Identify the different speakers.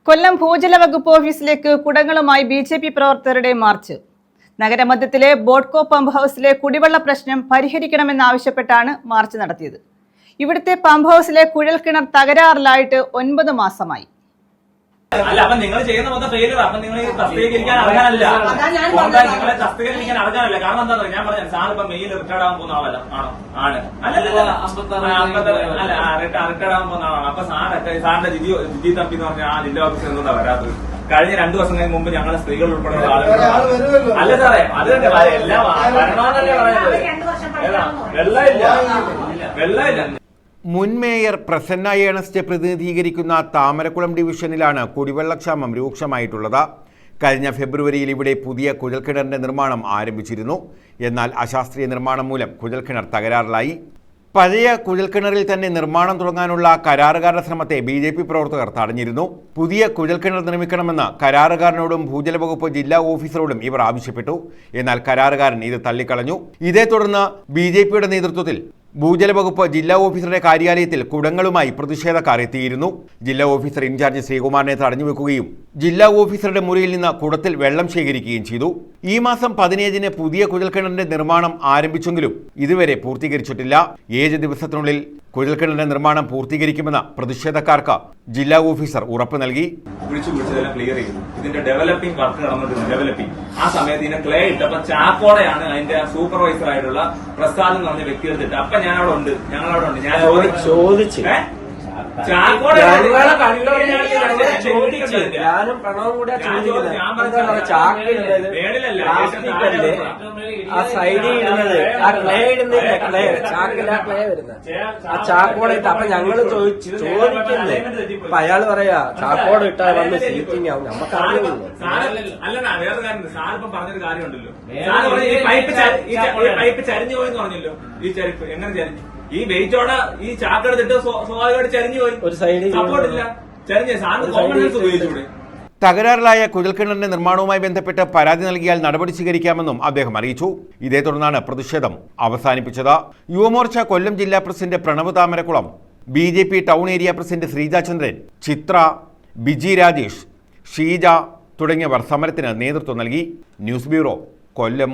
Speaker 1: കൊല്ലം ഭൂജല വകുപ്പ് ഓഫീസിലേക്ക് കുടങ്ങളുമായി ബി.ജെ.പി. പ്രവർത്തകരുടെ മാർച്ച്. നഗരമധ്യത്തിലെ ബോട്ട്കോ പമ്പ് ഹൗസിലെ കുടിവെള്ള പ്രശ്നം പരിഹരിക്കണമെന്നാവശ്യപ്പെട്ടാണ് മാർച്ച് നടത്തിയത്. ഇവിടുത്തെ പമ്പ് ഹൗസിലെ കുഴൽക്കിണർ തകരാറിലായിട്ട് 9 മാസമായി.
Speaker 2: അല്ല, അപ്പൊ നിങ്ങൾ ചെയ്യുന്ന മൊത്തം ഫെയിലർ. അപ്പൊ നിങ്ങൾ തസ്തികരിക്കാൻ അടങ്ങാനല്ല, നിങ്ങളെ തസ്തികരിക്കാൻ അടങ്ങാനല്ല. കാരണം എന്താ ഞാൻ പറഞ്ഞത്, സാർ ഇപ്പൊ മെയിൽ റിട്ടയർഡ് ആകാൻ പോകുന്ന ആളല്ല ആണോ? ആണ് റിട്ടയർഡ് ആകാൻ പോകുന്ന ആളാണ്. അപ്പൊ സാറിന്റെ ജിജി തമ്പി എന്ന് പറഞ്ഞാൽ ആ ജില്ലാ ഓഫീസിൽ നിന്നാ വരാത്തത്. കഴിഞ്ഞ 2 ദിവസം മുമ്പ് ഞങ്ങളെ സ്ത്രീകൾ ഉൾപ്പെടെ ആളുകൾ അല്ല സാറേ, അത് എല്ലാം വരണമെന്നല്ലേ പറയുന്നത്. വെള്ളമില്ല.
Speaker 3: മുൻ മേയർ പ്രസന്ന ഏണസ്റ്റ് പ്രതിനിധീകരിക്കുന്ന താമരക്കുളം ഡിവിഷനിലാണ് കുടിവെള്ളക്ഷാമം രൂക്ഷമായിട്ടുള്ളത്. കഴിഞ്ഞ ഫെബ്രുവരിയിൽ ഇവിടെ പുതിയ കുഴൽക്കിണറിന്റെ നിർമ്മാണം ആരംഭിച്ചിരുന്നു. എന്നാൽ അശാസ്ത്രീയ നിർമ്മാണം മൂലം കുഴൽക്കിണർ തകരാറിലായി. പഴയ കുഴൽക്കിണറിൽ തന്നെ നിർമ്മാണം തുടങ്ങാനുള്ള കരാറുകാരുടെ ശ്രമത്തെ ബി.ജെ.പി. പ്രവർത്തകർ തടഞ്ഞിരുന്നു. പുതിയ കുഴൽക്കിണർ നിർമ്മിക്കണമെന്ന് കരാറുകാരനോടും ഭൂജല വകുപ്പ് ജില്ലാ ഓഫീസറോടും ഇവർ ആവശ്യപ്പെട്ടു. എന്നാൽ കരാറുകാരൻ ഇത് തള്ളിക്കളഞ്ഞു. ഇതേ തുടർന്ന് ബി.ജെ.പിയുടെ നേതൃത്വത്തിൽ ഭൂജല വകുപ്പ് ജില്ലാ ഓഫീസറുടെ കാര്യാലയത്തിൽ കുടങ്ങളുമായി പ്രതിഷേധക്കാർ എത്തിയിരുന്നു. ജില്ലാ ഓഫീസർ ഇൻചാർജ് ശ്രീകുമാറിനെ തടഞ്ഞുവെക്കുകയും ജില്ലാ ഓഫീസറുടെ മുറിയിൽ നിന്ന് കുടത്തിൽ വെള്ളം ശേഖരിക്കുകയും ചെയ്തു. ഈ മാസം 15-ന് പുതിയ കുഴൽക്കിണറിന്റെ നിർമ്മാണം ആരംഭിച്ചെങ്കിലും ഇതുവരെ പൂർത്തീകരിച്ചിട്ടില്ല. 7 ദിവസത്തിനുള്ളിൽ കുഴൽക്കിണറിന്റെ നിർമ്മാണം പൂർത്തീകരിക്കുമെന്ന് പ്രതിഷേധക്കാർക്ക് ജില്ലാ ഓഫീസർ ഉറപ്പ് നൽകി.
Speaker 2: ക്ലിയർ ചെയ്തു. ഇതിന്റെ ഡെവലപ്പിംഗ് വർക്ക് നടന്നിട്ടുണ്ട്. ആ സമയത്ത് ഇതിന്റെ ക്ലേ ഇട്ടപ്പോ ചാക്കോടെയാണ് അതിന്റെ സൂപ്പർവൈസർ ആയിട്ടുള്ള പ്രസാദ് എന്ന് പറഞ്ഞ വ്യക്തി എടുത്തിട്ട്. അപ്പൊ ഞങ്ങളവിടെ ഉണ്ട്. ഞാൻ ചോദിച്ചു
Speaker 4: ആ സൈഡിൽ ഇടുന്നത് ആ ക്ലേ ഇടുന്നില്ല, ക്ലേ ചാക്കില്ല, ക്ലേ വരുന്നത് ആ ചാക്കോടെ ഇട്ട്. അപ്പൊ ഞങ്ങള് ചോദിക്കുന്നത് അപ്പൊ അയാള് പറയാ ചാക്കോടെ ഇട്ടാൽ വന്ന് സീറ്റിംഗ് ആവും. നമുക്ക് അറിയുള്ളൂ.
Speaker 2: അല്ല, വേറെ കാര്യം സാറിപ്പം പറഞ്ഞൊരു കാര്യമുണ്ടല്ലോ. പൈപ്പ് ചരിഞ്ഞു പോയെന്ന് പറഞ്ഞല്ലോ. ഈ ചരിപ്പ് എങ്ങനെ ചരിഞ്ഞു? ഈ വെയിറ്റോടെ ഈ ചാക്കെടുത്തിട്ട് സ്വാഭാവികമായിട്ട് ചരിഞ്ഞു പോയി.
Speaker 4: ഒരു സൈഡിൽ
Speaker 2: സപ്പോർട്ടില്ല, ചരിഞ്ഞ സാറിന് കോമൺ സെൻസ് ഉപയോഗിച്ചൂടെ?
Speaker 3: തകരാറിലായ കുഴൽക്കിണറിന്റെ നിർമ്മാണവുമായി ബന്ധപ്പെട്ട് പരാതി നൽകിയാൽ നടപടി സ്വീകരിക്കാമെന്നും അദ്ദേഹം അറിയിച്ചു. ഇതേ തുടർന്നാണ് പ്രതിഷേധം അവസാനിപ്പിച്ചത്. യുവമോർച്ച കൊല്ലം ജില്ലാ president Pranav Thamarakulam, BJP. Town area president Sreejachandran, Chitra, Biji Rajesh, Sheeja തുടങ്ങിയവർ സമരത്തിന് നേതൃത്വം നൽകി. ന്യൂസ് ബ്യൂറോ, കൊല്ലം.